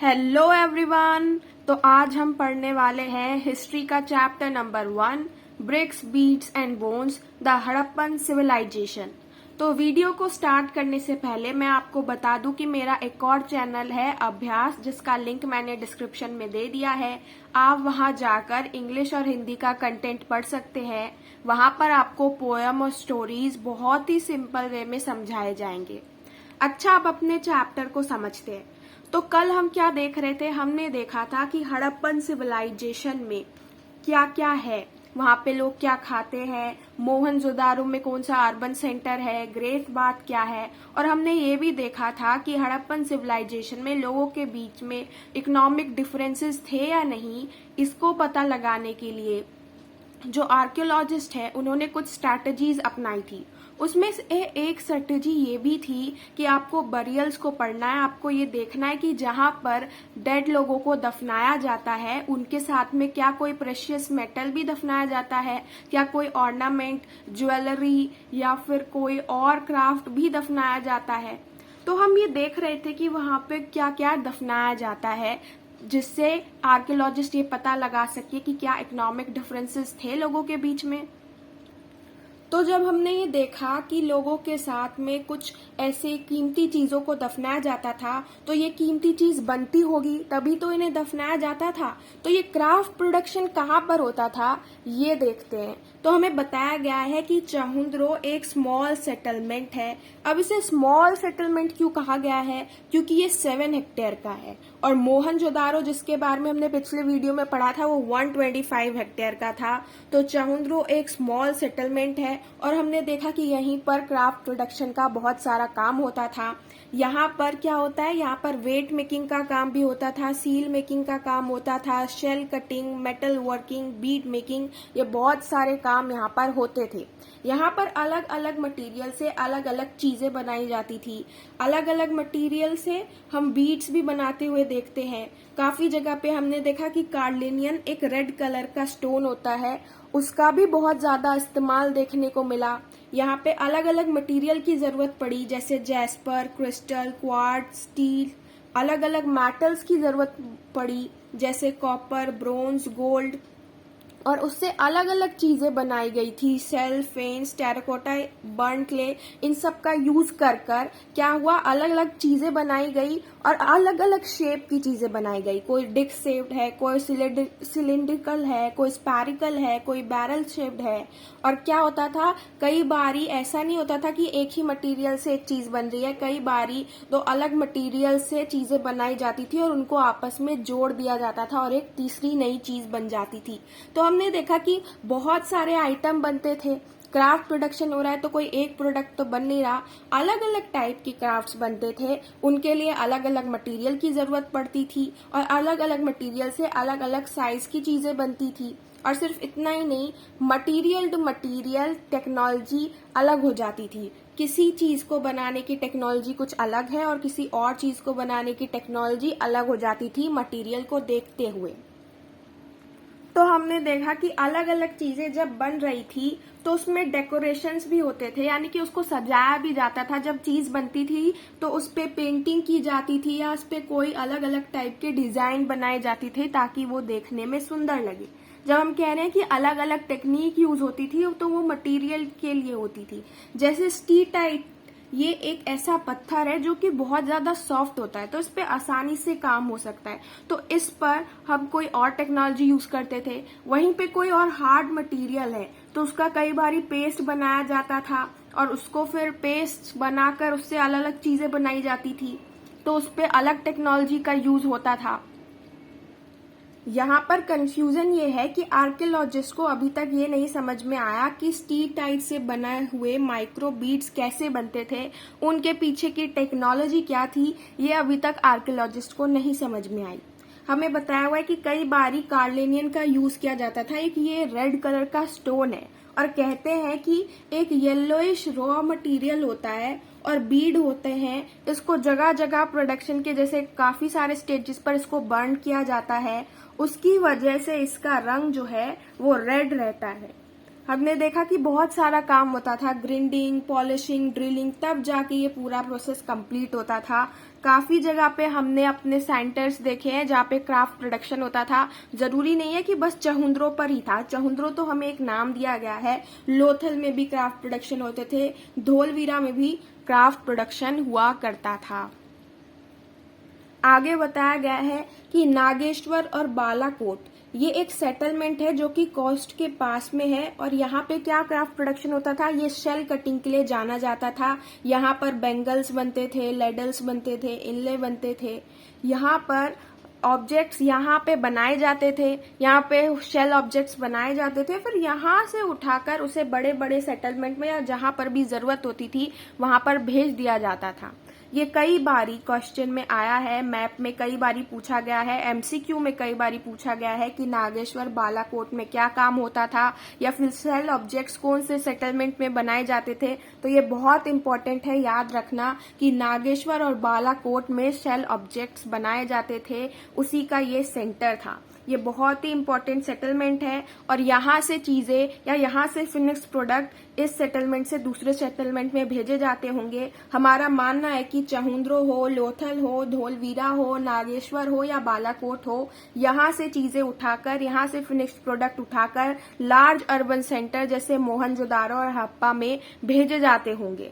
Hello everyone. तो आज हम पढ़ने वाले हैं हिस्ट्री का chapter number 1, bricks beads and bones, the Harappan civilisation. तो वीडियो को स्टार्ट करने से पहले मैं आपको बता दूं कि मेरा एक और चैनल है अभ्यास, जिसका लिंक मैंने डिस्क्रिप्शन में दे दिया है। आप वहां जाकर इंग्लिश और हिंदी का कंटेंट पढ़ सकते हैं। वहां पर आपको पोयम और स्टोरीज बहुत ही सिंपल वे में समझाए जाएंगे। अच्छा, अब अपने चैप्टर को समझते हैं। तो कल हम क्या देख रहे थे? हमने देखा था कि हड़प्पन सिविलाइजेशन में क्या क्या है, वहां पे लोग क्या खाते हैं, मोहनजोदारो में कौन सा अर्बन सेंटर है, ग्रेट बाथ क्या है। और हमने ये भी देखा था कि हड़प्पन सिविलाइजेशन में लोगों के बीच में इकोनॉमिक डिफरेंसेस थे या नहीं। इसको पता लगाने के लिए जो आर्कियोलॉजिस्ट है उन्होंने कुछ स्ट्रैटेजीज अपनाई थी। उसमें से एक स्ट्रेटेजी ये भी थी कि आपको बरियल्स को पढ़ना है। आपको ये देखना है कि जहां पर डेड लोगों को दफनाया जाता है उनके साथ में क्या कोई प्रेशियस मेटल भी दफनाया जाता है, क्या कोई ऑर्नामेंट, ज्वेलरी या फिर कोई और क्राफ्ट भी दफनाया जाता है। तो हम ये देख रहे थे कि वहां पे क्या क्या दफनाया जाता है, जिससे आर्कियोलॉजिस्ट ये पता लगा सके कि क्या इकोनॉमिक डिफरेंसेस थे लोगों के बीच में। तो जब हमने ये देखा कि लोगों के साथ में कुछ ऐसे कीमती चीजों को दफनाया जाता था, तो ये कीमती चीज बनती होगी तभी तो इन्हें दफनाया जाता था। तो ये क्राफ्ट प्रोडक्शन कहाँ पर होता था ये देखते हैं। तो हमें बताया गया है कि चाहुंद्रो एक स्मॉल सेटलमेंट है। अब इसे स्मॉल सेटलमेंट क्यों कहा गया है? क्योंकि ये 7 हेक्टेयर का है। और मोहनजोदारो, जिसके बारे में हमने पिछले वीडियो में पढ़ा था, वो 125 हेक्टेयर का था। तो चाहुंद्रो एक स्मॉल सेटलमेंट है और हमने देखा कि यहीं पर क्राफ्ट प्रोडक्शन का बहुत सारा काम होता था। यहाँ पर क्या होता है, यहाँ पर वेट मेकिंग का काम भी होता था, सील मेकिंग का काम होता था, shell cutting, metal working, bead making, ये बहुत सारे काम यहाँ पर होते थे। यहाँ पर अलग अलग मटेरियल से अलग अलग चीजें बनाई जाती थी। अलग अलग मटेरियल से हम बीड्स भी बनाते हुए देखते हैं। काफी जगह पे हमने देखा कि कार्लिनियन एक रेड कलर का स्टोन होता है, उसका भी बहुत ज्यादा इस्तेमाल देखने को मिला। यहाँ पे अलग अलग मटेरियल की जरूरत पड़ी, जैसे जैस्पर, क्रिस्टल, क्वार्ट्ज, स्टील। अलग अलग मेटल्स की जरूरत पड़ी, जैसे कॉपर, ब्रोंज, गोल्ड। और उससे अलग अलग चीजें बनाई गई थी, shell, faience, terracotta, burn clay. इन सब का यूज कर कर क्या हुआ, अलग अलग चीजें बनाई गई और अलग अलग शेप की चीजें बनाई गई। कोई डिस्क शेप्ड है, कोई सिलिंड्रिकल है, कोई स्पैरिकल है, कोई बैरल शेप्ड है। और क्या होता था, कई बारी ऐसा नहीं होता था कि एक ही मटेरियल से एक चीज बन रही है। कई बारी दो अलग मटेरियल से चीजें बनाई जाती थी और उनको आपस में जोड़ दिया जाता था और एक तीसरी नई चीज बन जाती थी। तो हमने देखा कि बहुत सारे आइटम बनते थे। क्राफ्ट प्रोडक्शन हो रहा है तो कोई एक प्रोडक्ट तो बन नहीं रहा, अलग अलग टाइप के क्राफ्ट्स बनते थे। उनके लिए अलग अलग मटेरियल की जरूरत पड़ती थी और अलग अलग मटेरियल से अलग अलग साइज की चीजें बनती थी। और सिर्फ इतना ही नहीं, मटेरियल टू मटेरियल टेक्नोलॉजी अलग हो जाती थी। किसी चीज को बनाने की टेक्नोलॉजी कुछ अलग है और किसी और चीज को बनाने की टेक्नोलॉजी अलग हो जाती थी मटेरियल को देखते हुए। तो हमने देखा कि अलग अलग चीजें जब बन रही थी तो उसमें डेकोरेशंस भी होते थे, यानी कि उसको सजाया भी जाता था। जब चीज बनती थी तो उस पे पेंटिंग की जाती थी या उस पे कोई अलग अलग टाइप के डिजाइन बनाए जाते थे ताकि वो देखने में सुंदर लगे। जब हम कह रहे हैं कि अलग अलग टेक्निक यूज होती थी तो वो मटेरियल के लिए होती थी। जैसे स्टीटाइट, ये एक ऐसा पत्थर है जो कि बहुत ज्यादा सॉफ्ट होता है, तो इस पे आसानी से काम हो सकता है। तो इस पर हम कोई और टेक्नोलॉजी यूज करते थे। वहीं पे कोई और हार्ड मटेरियल है तो उसका कई बारी पेस्ट बनाया जाता था और उसको फिर पेस्ट बनाकर उससे अलग अलग चीजें बनाई जाती थी। तो उस पे अलग टेक्नोलॉजी का यूज होता था। यहाँ पर कंफ्यूजन ये है कि आर्कियोलॉजिस्ट को अभी तक ये नहीं समझ में आया कि स्टीटाइट से बनाए हुए माइक्रो बीड्स कैसे बनते थे, उनके पीछे की टेक्नोलॉजी क्या थी, ये अभी तक आर्कियोलॉजिस्ट को नहीं समझ में आई। हमें बताया हुआ है कि कई बारी कार्लिनियन का यूज किया जाता था। एक ये रेड कलर का स्टोन है और कहते हैं कि एक येलोइश रॉ मटेरियल होता है और बीड होते हैं। इसको जगह जगह प्रोडक्शन के जैसे काफी सारे स्टेजेस पर इसको बर्न किया जाता है, उसकी वजह से इसका रंग जो है वो रेड रहता है। हमने देखा कि बहुत सारा काम होता था, ग्रिंडिंग, पॉलिशिंग, ड्रिलिंग, तब जाके ये पूरा प्रोसेस कंप्लीट होता था। काफी जगह पे हमने अपने सेंटर्स देखे हैं जहाँ पे क्राफ्ट प्रोडक्शन होता था। जरूरी नहीं है कि बस चहुंद्रो पर ही था, चहुंद्रो तो हमें एक नाम दिया गया है, लोथल में भी क्राफ्ट प्रोडक्शन होते थे, धोलवीरा में भी क्राफ्ट प्रोडक्शन हुआ करता था। आगे बताया गया है कि नागेश्वर और बालाकोट ये एक सेटलमेंट है जो कि कोस्ट के पास में है, और यहाँ पे क्या क्राफ्ट प्रोडक्शन होता था, ये शेल कटिंग के लिए जाना जाता था। यहाँ पर बैंगल्स बनते थे, लेडल्स बनते थे, इनले बनते थे, यहाँ पर ऑब्जेक्ट्स यहाँ पे बनाए जाते थे, यहाँ पे शेल ऑब्जेक्ट्स बनाए जाते थे, फिर यहाँ से उठाकर उसे बड़े बड़े सेटलमेंट में या जहाँ पर भी जरूरत होती थी वहां पर भेज दिया जाता था। ये कई बारी क्वेश्चन में आया है, मैप में कई बारी पूछा गया है, एमसीक्यू में कई बारी पूछा गया है कि नागेश्वर बालाकोट में क्या काम होता था, या फिर शेल ऑब्जेक्ट्स कौन से सेटलमेंट में बनाए जाते थे। तो ये बहुत इंपॉर्टेंट है याद रखना कि नागेश्वर और बालाकोट में शेल ऑब्जेक्ट्स बनाए जाते थे, उसी का ये सेंटर था। ये बहुत ही इंपॉर्टेंट सेटलमेंट है, और यहाँ से चीजें या यहाँ से फिनिश्ड प्रोडक्ट इस सेटलमेंट से दूसरे सेटलमेंट में भेजे जाते होंगे। हमारा मानना है कि चहुंद्रो हो, लोथल हो, धोलवीरा हो, नागेश्वर हो या बालाकोट हो, यहाँ से चीजें उठाकर, यहाँ से फिनिश्ड प्रोडक्ट उठाकर लार्ज अर्बन सेंटर जैसे मोहनजोदारो और हड़प्पा में भेजे जाते होंगे।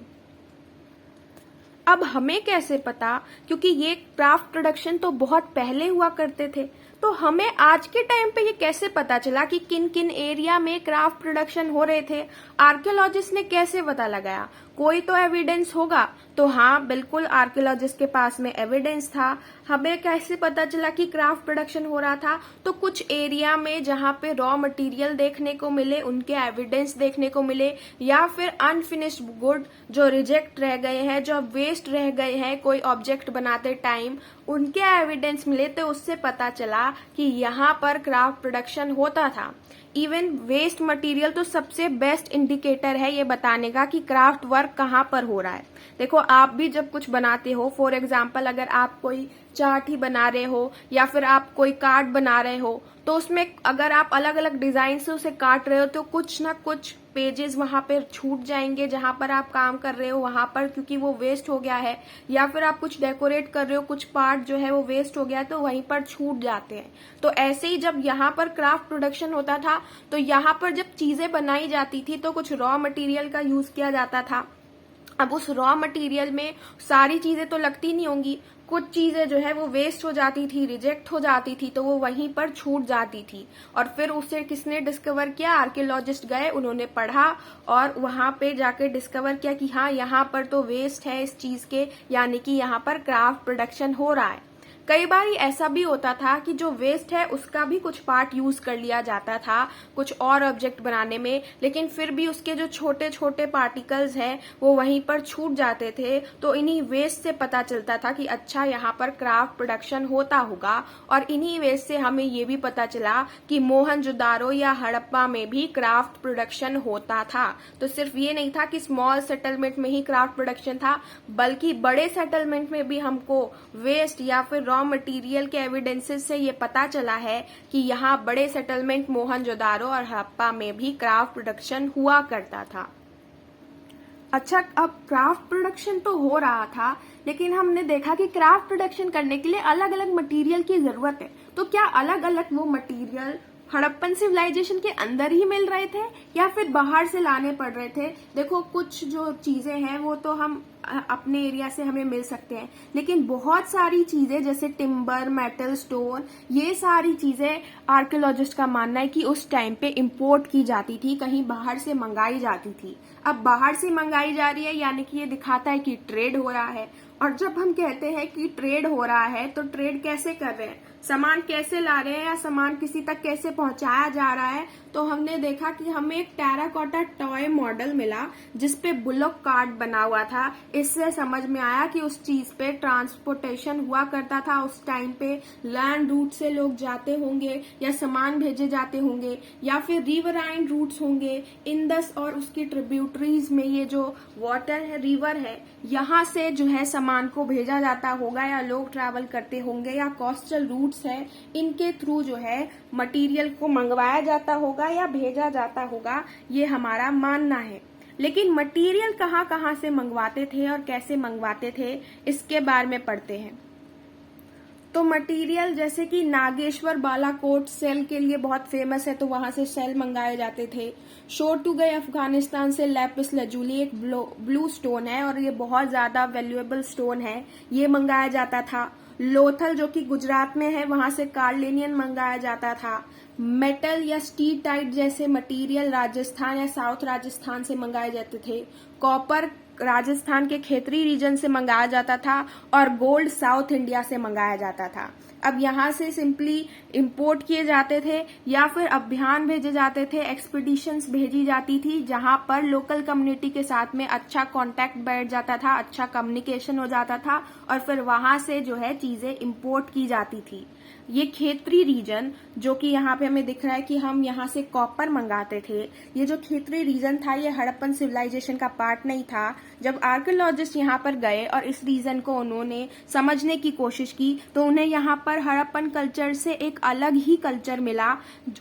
अब हमें कैसे पता, क्योंकि ये क्राफ्ट प्रोडक्शन तो बहुत पहले हुआ करते थे, तो हमें आज के टाइम पे ये कैसे पता चला कि किन किन एरिया में क्राफ्ट प्रोडक्शन हो रहे थे? आर्कियोलॉजिस्ट ने कैसे पता लगाया? कोई तो एविडेंस होगा। तो हाँ, बिल्कुल आर्कियोलॉजिस्ट के पास में एविडेंस था। हमें कैसे पता चला कि क्राफ्ट प्रोडक्शन हो रहा था? तो कुछ एरिया में जहाँ पे रॉ मटेरियल देखने को मिले, उनके एविडेंस देखने को मिले, या फिर अनफिनिश्ड गुड जो रिजेक्ट रह गए हैं, जो वेस्ट रह गए हैं कोई ऑब्जेक्ट बनाते टाइम, उनके एविडेंस मिले, तो उससे पता चला कि यहाँ पर क्राफ्ट प्रोडक्शन होता था। इवन वेस्ट मटेरियल तो सबसे बेस्ट इंडिकेटर है ये बताने का कि क्राफ्ट वर्क कहाँ पर हो रहा है। देखो, आप भी जब कुछ बनाते हो, फॉर एग्जाम्पल अगर आप कोई चार्ट ही बना रहे हो या फिर आप कोई कार्ड बना रहे हो, तो उसमें अगर आप अलग अलग डिजाइन से उसे काट रहे हो तो कुछ ना कुछ पेजेस वहां पर छूट जाएंगे जहां पर आप काम कर रहे हो वहां पर, क्योंकि वो वेस्ट हो गया है। या फिर आप कुछ डेकोरेट कर रहे हो, कुछ पार्ट जो है वो वेस्ट हो गया है, तो वहीं पर छूट जाते हैं। तो ऐसे ही जब यहाँ पर क्राफ्ट प्रोडक्शन होता था तो यहाँ पर जब चीजें बनाई जाती थी तो कुछ रॉ मटेरियल का यूज किया जाता था। अब उस रॉ मटेरियल में सारी चीजें तो लगती नहीं होंगी, कुछ चीजें जो है वो वेस्ट हो जाती थी, रिजेक्ट हो जाती थी, तो वो वहीं पर छूट जाती थी। और फिर उसे किसने डिस्कवर किया? आर्कियोलॉजिस्ट गए, उन्होंने पढ़ा और वहां पे जाके डिस्कवर किया कि हाँ, यहाँ पर तो वेस्ट है इस चीज के, यानी कि यहाँ पर क्राफ्ट प्रोडक्शन हो रहा है। कई बार ऐसा भी होता था कि जो वेस्ट है उसका भी कुछ पार्ट यूज कर लिया जाता था कुछ और ऑब्जेक्ट बनाने में, लेकिन फिर भी उसके जो छोटे छोटे पार्टिकल्स हैं वो वहीं पर छूट जाते थे। तो इन्हीं वेस्ट से पता चलता था कि अच्छा, यहाँ पर क्राफ्ट प्रोडक्शन होता होगा। और इन्हीं वेस्ट से हमें ये भी पता चला कि मोहनजोदारो या हड़प्पा में भी क्राफ्ट प्रोडक्शन होता था। तो सिर्फ ये नहीं था कि स्मॉल सेटलमेंट में ही क्राफ्ट प्रोडक्शन था, बल्कि बड़े सेटलमेंट में भी हमको वेस्ट या फिर रॉ मटेरियल के एविडेंसेस से ये पता चला है कि यहाँ बड़े सेटलमेंट मोहनजोदारो और हड़प्पा में भी क्राफ्ट प्रोडक्शन हुआ करता था। अच्छा, अब क्राफ्ट प्रोडक्शन तो हो रहा था, लेकिन हमने देखा कि क्राफ्ट प्रोडक्शन करने के लिए अलग अलग मटेरियल की जरूरत है। तो क्या अलग अलग वो मटेरियल हड़प्पन सिविलाइजेशन के अंदर ही मिल रहे थे या फिर बाहर से लाने पड़ रहे थे? देखो, कुछ जो चीजें हैं वो तो हम अपने एरिया से हमें मिल सकते हैं, लेकिन बहुत सारी चीजें जैसे टिम्बर, मेटल, स्टोन, ये सारी चीजें आर्कियोलॉजिस्ट का मानना है कि उस टाइम पे इंपोर्ट की जाती थी, कहीं बाहर से मंगाई जाती थी। अब बाहर से मंगाई जा रही है, यानी कि ये दिखाता है कि ट्रेड हो रहा है। और जब हम कहते हैं कि ट्रेड हो रहा है, तो ट्रेड कैसे कर रहे हैं, सामान कैसे ला रहे हैं या सामान किसी तक कैसे पहुंचाया जा रहा है? तो हमने देखा कि हमें एक टेराकोटा टॉय मॉडल मिला जिसपे बुलॉक कार्ट बना हुआ था। इससे समझ में आया कि उस चीज पे ट्रांसपोर्टेशन हुआ करता था उस टाइम पे, लैंड रूट से लोग जाते होंगे या सामान भेजे जाते होंगे, या फिर रिवराइन रूट्स होंगे, इंदस और उसकी ट्रिब्यूटरीज में ये जो वाटर है, रिवर है, यहाँ से जो है सामान को भेजा जाता होगा, या लोग ट्रैवल करते होंगे, या कोस्टल रूट्स है, इनके थ्रू जो है मटेरियल को मंगवाया जाता होगा या भेजा जाता होगा, ये हमारा मानना है। लेकिन मटेरियल कहाँ कहाँ से मंगवाते थे और कैसे मंगवाते थे इसके बारे में पढ़ते हैं। तो मटेरियल जैसे कि नागेश्वर बालाकोट सेल के लिए बहुत फेमस है, तो वहां से सेल मंगाए जाते थे। शोर टू गए अफगानिस्तान से लैपिस लजूली एक ब्लू स्टोन है और ये बहुत ज्यादा वैल्यूएबल स्टोन है, ये मंगाया जाता था। लोथल जो कि गुजरात में है, वहां से कार्लिनियन मंगाया जाता था। मेटल या स्टीटाइट जैसे मटेरियल राजस्थान या साउथ राजस्थान से मंगाए जाते थे। कॉपर राजस्थान के खेतरी रीजन से मंगाया जाता था और गोल्ड साउथ इंडिया से मंगाया जाता था। अब यहाँ से सिंपली इंपोर्ट किए जाते थे या फिर अभियान भेजे जाते थे, एक्सपीडिशंस भेजी जाती थी जहां पर लोकल कम्युनिटी के साथ में अच्छा कांटेक्ट बैठ जाता था, अच्छा कम्युनिकेशन हो जाता था और फिर वहां से जो है चीजें इंपोर्ट की जाती थी। ये खेतरी रीजन जो कि यहाँ पे हमें दिख रहा है कि हम यहाँ से कॉपर मंगाते थे, ये जो खेतरी रीजन था ये हड़प्पन सिविलाइजेशन का पार्ट नहीं था। जब आर्कियोलॉजिस्ट यहाँ पर गए और इस रीजन को उन्होंने समझने की कोशिश की तो उन्हें यहाँ पर हड़प्पन कल्चर से एक अलग ही कल्चर मिला।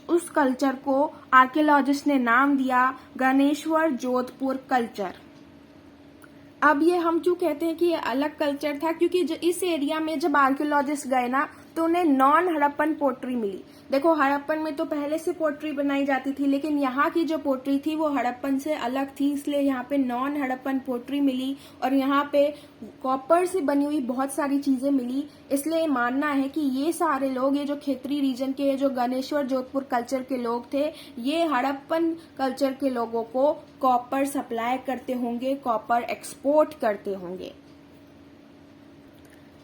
उस कल्चर को आर्कियोलॉजिस्ट ने नाम दिया गणेश्वर जोधपुर कल्चर। अब ये हम क्यों कहते हैं कि ये अलग कल्चर था, क्योंकि इस एरिया में जब आर्कियोलॉजिस्ट गए ना तो उन्हें नॉन हड़प्पन पोट्री मिली। देखो हड़प्पन में तो पहले से पोट्री बनाई जाती थी, लेकिन यहाँ की जो पोट्री थी वो हड़प्पन से अलग थी, इसलिए यहाँ पे नॉन हड़प्पन पोट्री मिली और यहाँ पे कॉपर से बनी हुई बहुत सारी चीजें मिली। इसलिए मानना है कि ये सारे लोग, ये जो खेतरी रीजन के, जो गणेश्वर जोधपुर कल्चर के लोग थे, ये हड़प्पन कल्चर के लोगों को कॉपर सप्लाई करते होंगे, कॉपर एक्सपोर्ट करते होंगे।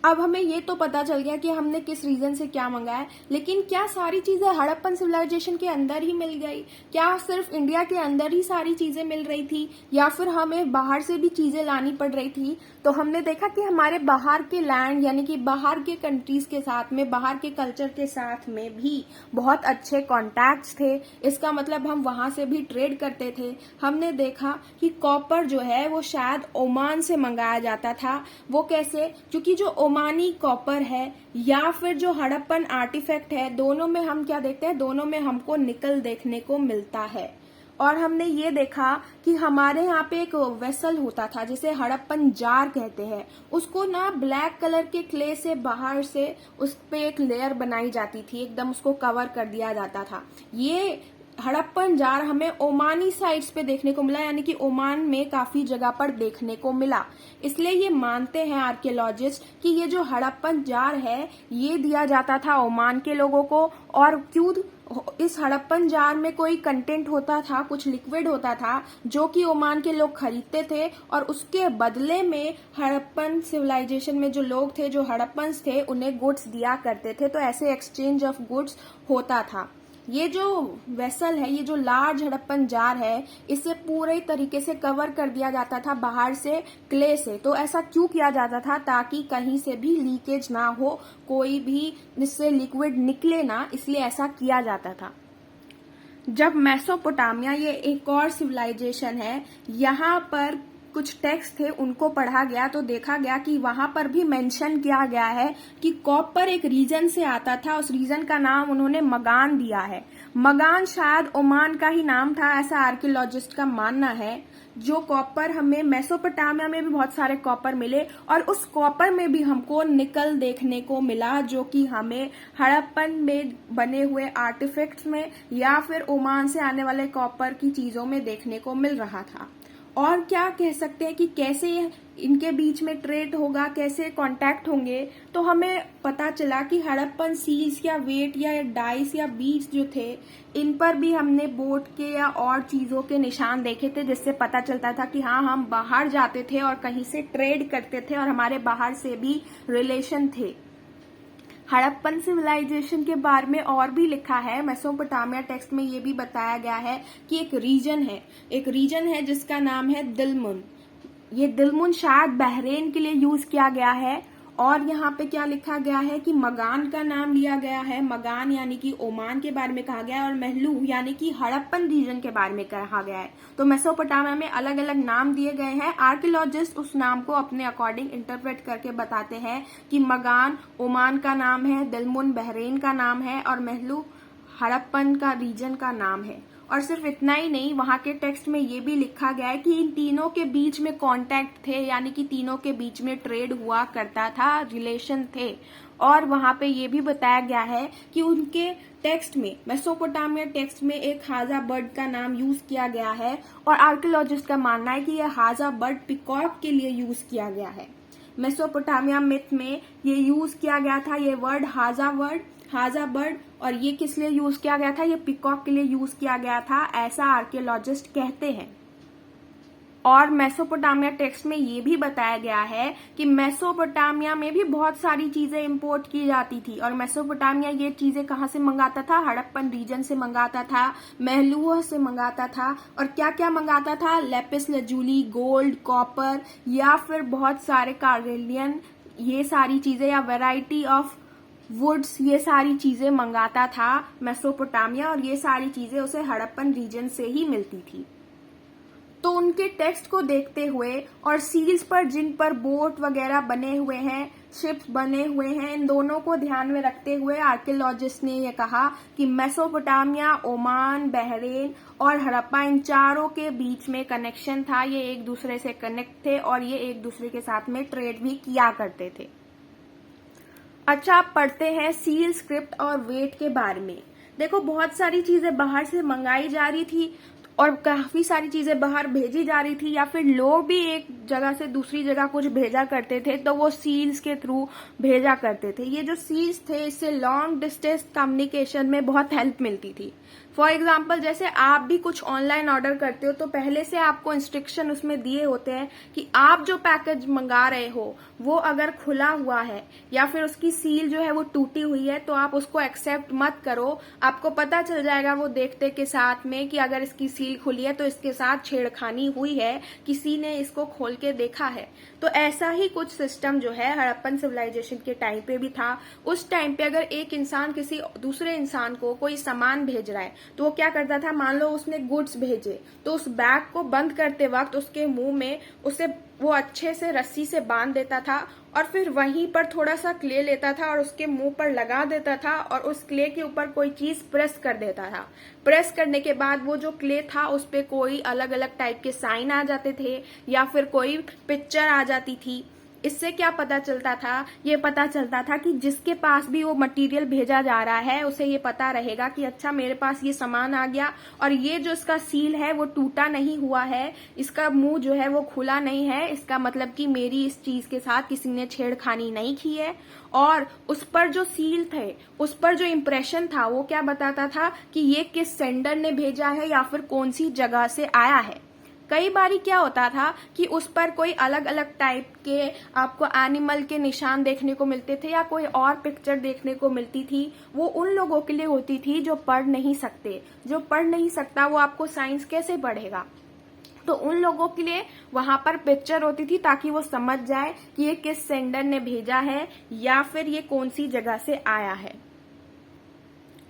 अब हमें ये तो पता चल गया कि हमने किस रीजन से क्या मंगाया, लेकिन क्या सारी चीजें हड़प्पन सिविलाइजेशन के अंदर ही मिल गई? क्या सिर्फ इंडिया के अंदर ही सारी चीजें मिल रही थी या फिर हमें बाहर से भी चीजें लानी पड़ रही थी? तो हमने देखा कि हमारे बाहर के लैंड यानी कि बाहर के कंट्रीज के साथ में, बाहर के कल्चर के साथ में भी बहुत अच्छे कॉन्टैक्ट्स थे। इसका मतलब हम वहां से भी ट्रेड करते थे। हमने देखा कि कॉपर जो है वो शायद ओमान से मंगाया जाता था। वो कैसे? क्योंकि जो ओमानी कॉपर है या फिर जो हड़प्पन आर्टिफैक्ट है, दोनों में हम क्या देखते हैं? दोनों में हमको निकल देखने को मिलता है। और हमने ये देखा कि हमारे यहाँ पे एक वेसल होता था जिसे हड़प्पन जार कहते हैं। उसको ना ब्लैक कलर के क्ले से बाहर से उस पे एक लेयर बनाई जाती थी, एकदम उसको कवर कर दिया जाता था। ये हड़प्पन जार हमें ओमानी साइट्स पे देखने को मिला, यानी कि ओमान में काफी जगह पर देखने को मिला। इसलिए ये मानते हैं आर्कियोलॉजिस्ट कि ये जो हड़प्पन जार है ये दिया जाता था ओमान के लोगों को। और क्यों? इस हड़प्पन जार में कोई कंटेंट होता था, कुछ लिक्विड होता था जो कि ओमान के लोग खरीदते थे और उसके बदले में हड़प्पन सिविलाइजेशन में जो लोग थे, जो हड़प्पन्स थे, उन्हें गुड्स दिया करते थे। तो ऐसे एक्सचेंज ऑफ गुड्स होता था। ये जो वेसल है, ये जो लार्ज हड़प्पन जार है, इसे पूरे तरीके से कवर कर दिया जाता था बाहर से क्ले से। तो ऐसा क्यों किया जाता था? ताकि कहीं से भी लीकेज ना हो, कोई भी इससे लिक्विड निकले ना, इसलिए ऐसा किया जाता था। जब मेसोपोटामिया, ये एक और सिविलाइजेशन है, यहाँ पर कुछ टेक्स्ट थे उनको पढ़ा गया तो देखा गया कि वहां पर भी मेंशन किया गया है कि कॉपर एक रीजन से आता था। उस रीजन का नाम उन्होंने मगान दिया है। मगान शायद ओमान का ही नाम था, ऐसा आर्कियोलॉजिस्ट का मानना है। जो कॉपर हमें मेसोपोटामिया में भी बहुत सारे कॉपर मिले और उस कॉपर में भी हमको निकल देखने को मिला, जो कि हमें हड़प्पन में बने हुए आर्टिफैक्ट्स में या फिर ओमान से आने वाले कॉपर की चीजों में देखने को मिल रहा था। और क्या कह सकते हैं कि कैसे इनके बीच में ट्रेड होगा, कैसे कांटेक्ट होंगे? तो हमें पता चला कि हड़प्पन सील्स या वेट या डाइस या बीड्स जो थे, इन पर भी हमने बोट के या और चीजों के निशान देखे थे, जिससे पता चलता था कि हाँ, हम बाहर जाते थे और कहीं से ट्रेड करते थे और हमारे बाहर से भी रिलेशन थे। हड़प्पन सिविलाइजेशन के बारे में और भी लिखा है। मेसोपोटामिया टेक्स्ट में ये भी बताया गया है कि एक रीजन है जिसका नाम है दिलमुन। ये दिलमुन शायद बहरेन के लिए यूज किया गया है। और यहाँ पे क्या लिखा गया है कि मगान का नाम लिया गया है। मगान यानी कि ओमान के बारे में कहा गया है और महलू यानी कि हड़प्पन रीजन के बारे में कहा गया है। तो मेसोपोटामिया में अलग अलग नाम दिए गए हैं। आर्कियोलॉजिस्ट उस नाम को अपने अकॉर्डिंग इंटरप्रेट करके बताते हैं कि मगान ओमान का नाम है, दिलमुन बहरेन का नाम है और महलू हड़प्पन का रीजन का नाम है। और सिर्फ इतना ही नहीं, वहां के टेक्स्ट में ये भी लिखा गया है कि इन तीनों के बीच में कॉन्टैक्ट थे, यानी कि तीनों के बीच में ट्रेड हुआ करता था, रिलेशन थे। और वहां पे ये भी बताया गया है कि उनके टेक्स्ट में, मेसोपोटामिया टेक्स्ट में एक हाजा बर्ड का नाम यूज किया गया है, और आर्कियोलॉजिस्ट का मानना है कि यह हाजा बर्ड पिकॉक के लिए यूज किया गया है। मेसोपोटामिया मिथ में ये यूज किया गया था, ये वर्ड हाजा बर्ड, और ये किस लिए यूज किया गया था, ये पिकॉक के लिए यूज किया गया था, ऐसा आर्कियोलॉजिस्ट कहते हैं। और मेसोपोटामिया टेक्स्ट में ये भी बताया गया है कि मेसोपोटामिया में भी बहुत सारी चीजें इंपोर्ट की जाती थी, और मेसोपोटामिया ये चीजें कहाँ से मंगाता था, हड़प्पन रीजन से मंगाता था, महलूह से मंगाता था, और क्या क्या मंगाता था, लेपिस लजूली, गोल्ड, कॉपर, या फिर बहुत सारे कार्नेलियन, ये सारी चीजें, या वेराइटी ऑफ वुड्स, ये सारी चीजें मंगाता था मेसोपोटामिया, और ये सारी चीजें उसे हड़प्पन रीजन से ही मिलती थी। तो उनके टेक्स्ट को देखते हुए और सील्स पर जिन पर बोट वगैरह बने हुए हैं, शिप्स बने हुए हैं, इन दोनों को ध्यान में रखते हुए आर्कियोलॉजिस्ट ने यह कहा कि मेसोपोटामिया, ओमान, बहरेन और हड़प्पा, इन चारों के बीच में कनेक्शन था, ये एक दूसरे से कनेक्ट थे और ये एक दूसरे के साथ में ट्रेड भी किया करते थे। अच्छा, आप पढ़ते हैं सील, स्क्रिप्ट और वेट के बारे में। देखो, बहुत सारी चीजें बाहर से मंगाई जा रही थी और काफी सारी चीजें बाहर भेजी जा रही थी, या फिर लोग भी एक जगह से दूसरी जगह कुछ भेजा करते थे, तो वो सील्स के थ्रू भेजा करते थे। ये जो सील्स थे, इससे लॉन्ग डिस्टेंस कम्युनिकेशन में बहुत हेल्प मिलती थी। फॉर एग्जाम्पल, जैसे आप भी कुछ ऑनलाइन ऑर्डर करते हो तो पहले से आपको इंस्ट्रक्शन उसमें दिए होते हैं कि आप जो पैकेज मंगा रहे हो वो अगर खुला हुआ है या फिर उसकी सील जो है वो टूटी हुई है तो आप उसको एक्सेप्ट मत करो। आपको पता चल जाएगा वो देखते के साथ में कि अगर इसकी सील खुली है तो इसके साथ छेड़खानी हुई है, किसी ने इसको खोल के देखा है। तो ऐसा ही कुछ सिस्टम जो है हड़प्पन सिविलाइजेशन के टाइम पे भी था। उस टाइम पे अगर एक इंसान किसी दूसरे इंसान को कोई सामान भेज रहा है तो वो क्या करता था, मान लो उसने गुड्स भेजे तो उस बैग को बंद करते वक्त उसके मुंह में उसे वो अच्छे से रस्सी से बांध देता था और फिर वहीं पर थोड़ा सा क्ले लेता था और उसके मुंह पर लगा देता था और उस क्ले के ऊपर कोई चीज प्रेस कर देता था। प्रेस करने के बाद वो जो क्ले था उस पे कोई अलग अलग टाइप के साइन आ जाते थे या फिर कोई पिक्चर आ जाती थी। इससे क्या पता चलता था, ये पता चलता था कि जिसके पास भी वो मटेरियल भेजा जा रहा है उसे ये पता रहेगा कि अच्छा मेरे पास ये सामान आ गया और ये जो इसका सील है वो टूटा नहीं हुआ है, इसका मुंह जो है वो खुला नहीं है, इसका मतलब कि मेरी इस चीज के साथ किसी ने छेड़खानी नहीं की है। और उस पर जो सील थे, उस पर जो इम्प्रेशन था वो क्या बताता था कि ये किस सेंडर ने भेजा है या फिर कौन सी जगह से आया है। कई बारी क्या होता था कि उस पर कोई अलग अलग टाइप के आपको एनिमल के निशान देखने को मिलते थे या कोई और पिक्चर देखने को मिलती थी। वो उन लोगों के लिए होती थी जो पढ़ नहीं सकते। जो पढ़ नहीं सकता वो आपको साइंस कैसे पढ़ेगा, तो उन लोगों के लिए वहां पर पिक्चर होती थी ताकि वो समझ जाए कि ये किस सेंडर ने भेजा है या फिर ये कौन सी जगह से आया है।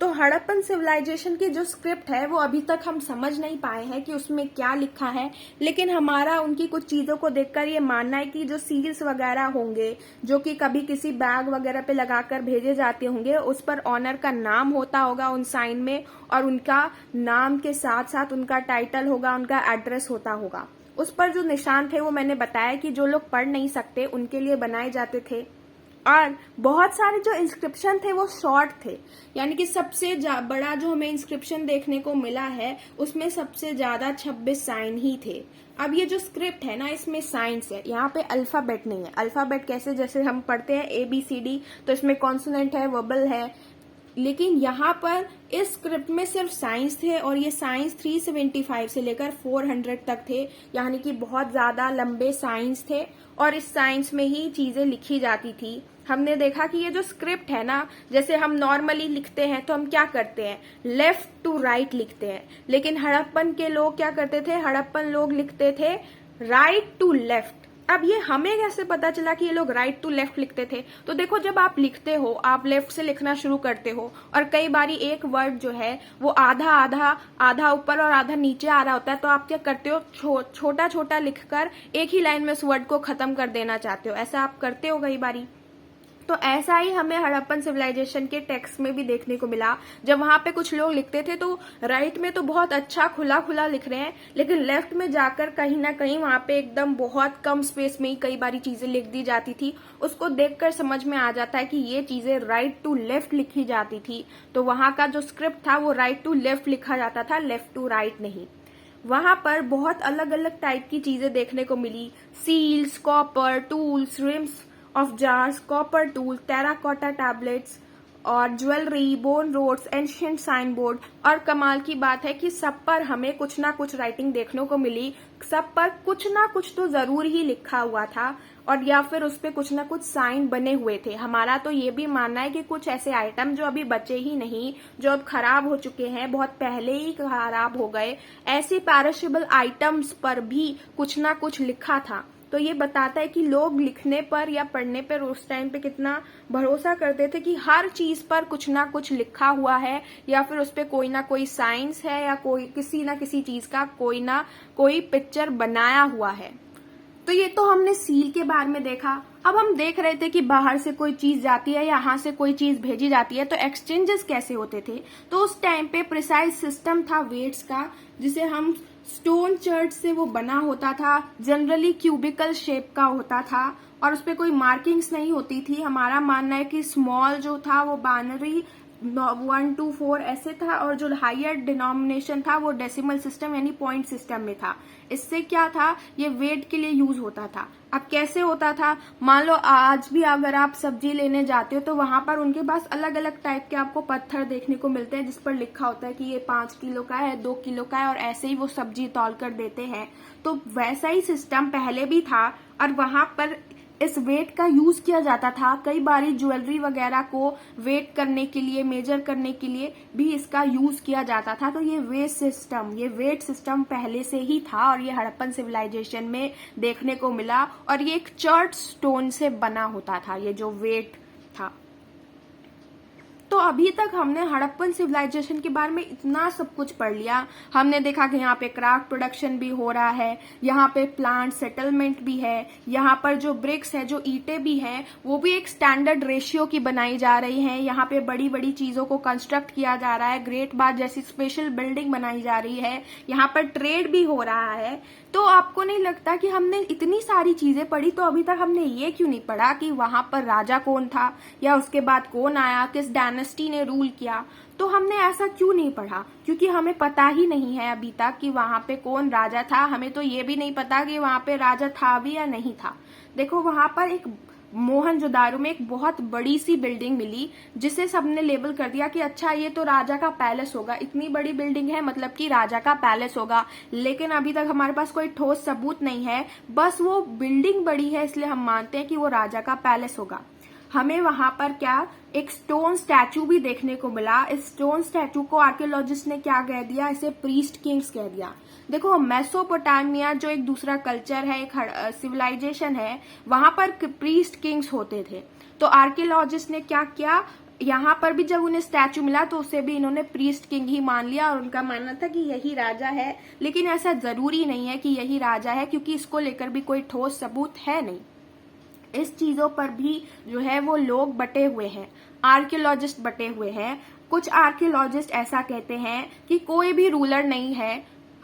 तो हड़प्पन सिविलाइजेशन की जो स्क्रिप्ट है वो अभी तक हम समझ नहीं पाए हैं कि उसमें क्या लिखा है, लेकिन हमारा उनकी कुछ चीजों को देखकर ये मानना है कि जो सील्स वगैरह होंगे जो कि कभी किसी बैग वगैरह पे लगाकर भेजे जाते होंगे, उस पर ऑनर का नाम होता होगा उन साइन में और उनका नाम के साथ साथ उनका टाइटल होगा, उनका एड्रेस होता होगा। उस पर जो निशान थे वो मैंने बताया कि जो लोग पढ़ नहीं सकते उनके लिए बनाए जाते थे। और बहुत सारे जो इंस्क्रिप्शन थे वो शॉर्ट थे, यानी कि सबसे बड़ा जो हमें इंस्क्रिप्शन देखने को मिला है उसमें सबसे ज्यादा 26 साइन ही थे। अब ये जो स्क्रिप्ट है ना, इसमें साइंस है, यहाँ पे अल्फाबेट नहीं है। अल्फाबेट कैसे, जैसे हम पढ़ते हैं ABCD तो इसमें कॉन्सोनेंट है, वोबल है, लेकिन यहाँ पर इस स्क्रिप्ट में सिर्फ साइंस थे और ये साइंस 375 से लेकर 400 तक थे, यानी कि बहुत ज्यादा लंबे साइंस थे और इस साइंस में ही चीजें लिखी जाती थी। हमने देखा कि ये जो स्क्रिप्ट है ना, जैसे हम नॉर्मली लिखते हैं तो हम क्या करते हैं, लेफ्ट टू राइट लिखते हैं, लेकिन हड़प्पन के लोग क्या करते थे, हड़प्पन लोग लिखते थे राइट टू लेफ्ट। अब ये हमें कैसे पता चला कि ये लोग राइट टू लेफ्ट लिखते थे, तो देखो जब आप लिखते हो आप लेफ्ट से लिखना शुरू करते हो और कई बारी एक वर्ड जो है वो आधा आधा आधा ऊपर और आधा नीचे आ रहा होता है, तो आप क्या करते हो, छोटा छोटा लिखकर एक ही लाइन में उस वर्ड को खत्म कर देना चाहते हो। ऐसा आप करते हो कई बारी। तो ऐसा ही हमें हड़प्पन सिविलाइजेशन के टेक्स्ट में भी देखने को मिला। जब वहां पे कुछ लोग लिखते थे तो राइट में तो बहुत अच्छा खुला खुला लिख रहे हैं, लेकिन लेफ्ट में जाकर कहीं ना कहीं वहां पे एकदम बहुत कम स्पेस में ही कई बारी चीजें लिख दी जाती थी। उसको देखकर समझ में आ जाता है कि ये चीजें राइट टू लेफ्ट लिखी जाती थी। तो वहां का जो स्क्रिप्ट था वो राइट टू लेफ्ट लिखा जाता था, लेफ्ट टू राइट नहीं। वहां पर बहुत अलग अलग टाइप की चीजें देखने को मिली। Seals, copper, tools, rims of jars, copper tool, terracotta tablets और jewellery, bone rods, ancient sign board. और कमाल की बात है कि सब पर हमें कुछ ना कुछ राइटिंग देखने को मिली। सब पर कुछ ना कुछ तो जरूर ही लिखा हुआ था, और या फिर उस पे कुछ ना कुछ साइन बने हुए थे। हमारा तो ये भी मानना है कि कुछ ऐसे आइटम जो अभी बचे ही नहीं, जो अब खराब हो चुके हैं, बहुत पहले ही खराब हो गए, ऐसे पेरिशेबल आइटम्स पर भी कुछ ना कुछ लिखा था। तो ये बताता है कि लोग लिखने पर या पढ़ने पर उस टाइम पे कितना भरोसा करते थे कि हर चीज पर कुछ ना कुछ लिखा हुआ है, या फिर उस पे कोई ना कोई साइंस है, या कोई किसी ना किसी चीज का कोई ना कोई पिक्चर बनाया हुआ है। तो ये तो हमने सील के बारे में देखा। अब हम देख रहे थे कि बाहर से कोई चीज जाती है, यहाँ से कोई चीज भेजी जाती है, तो एक्सचेंजेस कैसे होते थे। तो उस टाइम पे प्रिसाइज सिस्टम था वेट्स का, जिसे हम स्टोन चर्च से वो बना होता था। जनरली क्यूबिकल शेप का होता था और उस पर कोई मार्किंग्स नहीं होती थी। हमारा मानना है कि स्मॉल जो था वो बाइनरी 1 to 4 ऐसे था, और जो हायर डिनोमिनेशन था वो डेसिमल सिस्टम यानी पॉइंट सिस्टम में था। इससे क्या था, ये वेट के लिए यूज होता था। अब कैसे होता था, मान लो आज भी अगर आप सब्जी लेने जाते हो तो वहां पर उनके पास अलग अलग टाइप के आपको पत्थर देखने को मिलते हैं, जिस पर लिखा होता है कि ये 5 किलो का है, 2 किलो का है, और ऐसे ही वो सब्जी तौल कर देते हैं। तो वैसा ही सिस्टम पहले भी था, और वहां पर इस वेट का यूज किया जाता था। कई बारी ज्वेलरी वगैरह को वेट करने के लिए, मेजर करने के लिए भी इसका यूज किया जाता था। तो ये वेट सिस्टम पहले से ही था, और ये हड़प्पन सिविलाइजेशन में देखने को मिला। और ये एक चर्च स्टोन से बना होता था, ये जो वेट था। तो अभी तक हमने हड़प्पन सिविलाइजेशन के बारे में इतना सब कुछ पढ़ लिया। हमने देखा कि यहाँ पे क्राफ्ट प्रोडक्शन भी हो रहा है, यहाँ पे प्लांट सेटलमेंट भी है, यहाँ पर जो ब्रिक्स है, जो ईंटें भी हैं, वो भी एक स्टैंडर्ड रेशियो की बनाई जा रही हैं। यहाँ पे बड़ी बड़ी चीजों को कंस्ट्रक्ट किया जा रहा है, ग्रेट बार जैसी स्पेशल बिल्डिंग बनाई जा रही है, यहाँ पर ट्रेड भी हो रहा है। तो आपको नहीं लगता कि हमने इतनी सारी चीजें पढ़ी, तो अभी तक हमने ये क्यों नहीं पढ़ा कि वहां पर राजा कौन था, या उसके बाद कौन आया, किस डायनेस्टी ने रूल किया। तो हमने ऐसा क्यों नहीं पढ़ा, क्योंकि हमें पता ही नहीं है अभी तक कि वहां पे कौन राजा था। हमें तो ये भी नहीं पता कि वहां पे राजा था भी या नहीं था। देखो वहां पर एक मोहनजोदारो में एक बहुत बड़ी सी बिल्डिंग मिली, जिसे सबने लेबल कर दिया कि अच्छा ये तो राजा का पैलेस होगा। इतनी बड़ी बिल्डिंग है, मतलब कि राजा का पैलेस होगा। लेकिन अभी तक हमारे पास कोई ठोस सबूत नहीं है, बस वो बिल्डिंग बड़ी है इसलिए हम मानते हैं कि वो राजा का पैलेस होगा। हमें वहां पर क्या एक स्टोन स्टैचू भी देखने को मिला। इस स्टोन स्टैचू को आर्कियोलॉजिस्ट ने क्या कह दिया, इसे प्रीस्ट किंग्स कह दिया। देखो मेसोपोटामिया जो एक दूसरा कल्चर है, एक सिविलाइजेशन है, वहां पर प्रीस्ट किंग्स होते थे। तो आर्कियोलॉजिस्ट ने क्या किया, यहाँ पर भी जब उन्हें स्टैचू मिला तो उसे भी इन्होंने प्रीस्ट किंग ही मान लिया, और उनका मानना था कि यही राजा है। लेकिन ऐसा जरूरी नहीं है कि यही राजा है, क्योंकि इसको लेकर भी कोई ठोस सबूत है नहीं। इस चीजों पर भी जो है वो लोग बटे हुए हैं, आर्कियोलॉजिस्ट बटे हुए हैं। कुछ आर्कियोलॉजिस्ट ऐसा कहते हैं कि कोई भी रूलर नहीं है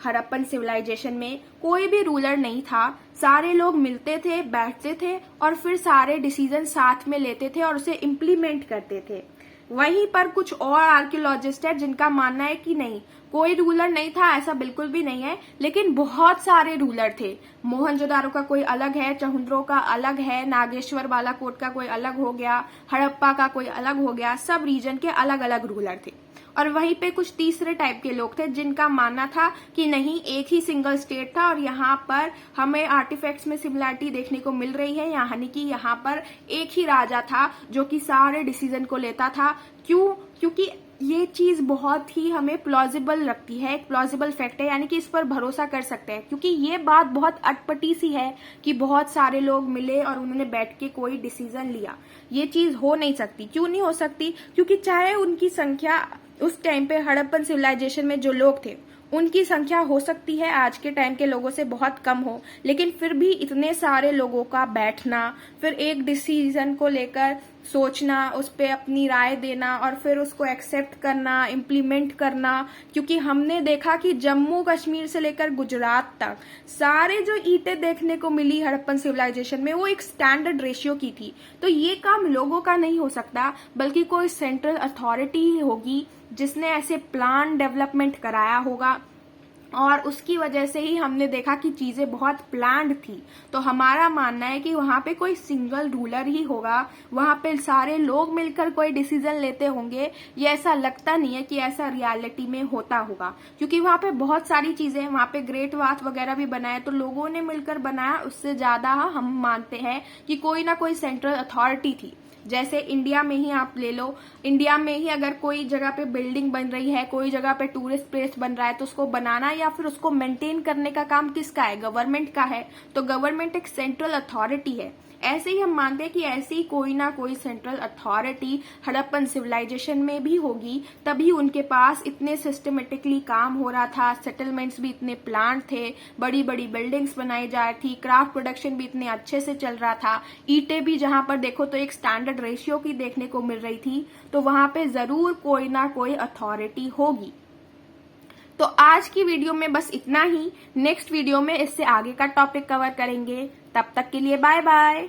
हड़प्पन सिविलाइजेशन में, कोई भी रूलर नहीं था। सारे लोग मिलते थे, बैठते थे, और फिर सारे डिसीजन साथ में लेते थे और उसे इम्प्लीमेंट करते थे। वहीं पर कुछ और आर्कियोलॉजिस्ट है जिनका मानना है कि नहीं, कोई रूलर नहीं था, ऐसा बिल्कुल भी नहीं है, लेकिन बहुत सारे रूलर थे। मोहनजोदारो का कोई अलग है, चहुंद्रो का अलग है, नागेश्वर बालाकोट का कोई अलग हो गया, हड़प्पा का कोई अलग हो गया। सब रीजन के अलग अलग रूलर थे। और वहीं पे कुछ तीसरे टाइप के लोग थे जिनका मानना था कि नहीं, एक ही सिंगल स्टेट था, और यहाँ पर हमें आर्टिफैक्ट्स में सिमिलरिटी देखने को मिल रही है, यानी कि यहाँ पर एक ही राजा था जो कि सारे डिसीजन को लेता था। क्यों? क्योंकि ये चीज बहुत ही हमें प्लॉजिबल लगती है, एक प्लॉजिबल फैक्ट है, यानी कि इस पर भरोसा कर सकते हैं। क्योंकि ये बात बहुत अटपटी सी है कि बहुत सारे लोग मिले और उन्होंने बैठ के कोई डिसीजन लिया। ये चीज हो नहीं सकती। क्यों नहीं हो सकती? क्योंकि चाहे उनकी संख्या उस टाइम पे हड़प्पन सिविलाइजेशन में जो लोग थे उनकी संख्या हो सकती है आज के टाइम के लोगों से बहुत कम हो, लेकिन फिर भी इतने सारे लोगों का बैठना, फिर एक डिसीजन को लेकर सोचना, उस पर अपनी राय देना और फिर उसको एक्सेप्ट करना, इम्प्लीमेंट करना। क्योंकि हमने देखा कि जम्मू कश्मीर से लेकर गुजरात तक सारे जो ईंटें देखने को मिली हड़प्पन सिविलाइजेशन में, वो एक स्टैंडर्ड रेशियो की थी। तो ये काम लोगों का नहीं हो सकता, बल्कि कोई सेंट्रल अथॉरिटी ही होगी जिसने ऐसे प्लान डेवलपमेंट कराया होगा। और उसकी वजह से ही हमने देखा कि चीजें बहुत प्लान्ड थी। तो हमारा मानना है कि वहां पे कोई सिंगल रूलर ही होगा, वहां पे सारे लोग मिलकर कोई डिसीजन लेते होंगे। ये ऐसा लगता नहीं है कि ऐसा रियलिटी में होता होगा, क्योंकि वहां पे बहुत सारी चीजें, वहां पे ग्रेट वाथ वगैरह भी बनाया तो लोगों ने मिलकर बनाया। उससे ज्यादा हम मानते हैं कि कोई ना कोई सेंट्रल अथॉरिटी थी। जैसे इंडिया में ही आप ले लो, इंडिया में ही अगर कोई जगह पे बिल्डिंग बन रही है, कोई जगह पे टूरिस्ट प्लेस बन रहा है, तो उसको बनाना या फिर उसको मेंटेन करने का काम किसका है? गवर्नमेंट का है। तो गवर्नमेंट एक सेंट्रल अथॉरिटी है। ऐसे ही हम मानते हैं कि ऐसी कोई ना कोई सेंट्रल अथॉरिटी हड़प्पन सिविलाइजेशन में भी होगी, तभी उनके पास इतने सिस्टमेटिकली काम हो रहा था, सेटलमेंट्स भी इतने प्लान थे, बड़ी बड़ी बिल्डिंग्स बनाई जा रही थी, क्राफ्ट प्रोडक्शन भी इतने अच्छे से चल रहा था, ईंटें भी जहां पर देखो तो एक स्टैंडर्ड रेशियो की देखने को मिल रही थी। तो वहां पे जरूर कोई ना कोई अथॉरिटी होगी। तो आज की वीडियो में बस इतना ही। नेक्स्ट वीडियो में इससे आगे का टॉपिक कवर करेंगे। तब तक के लिए बाय बाय।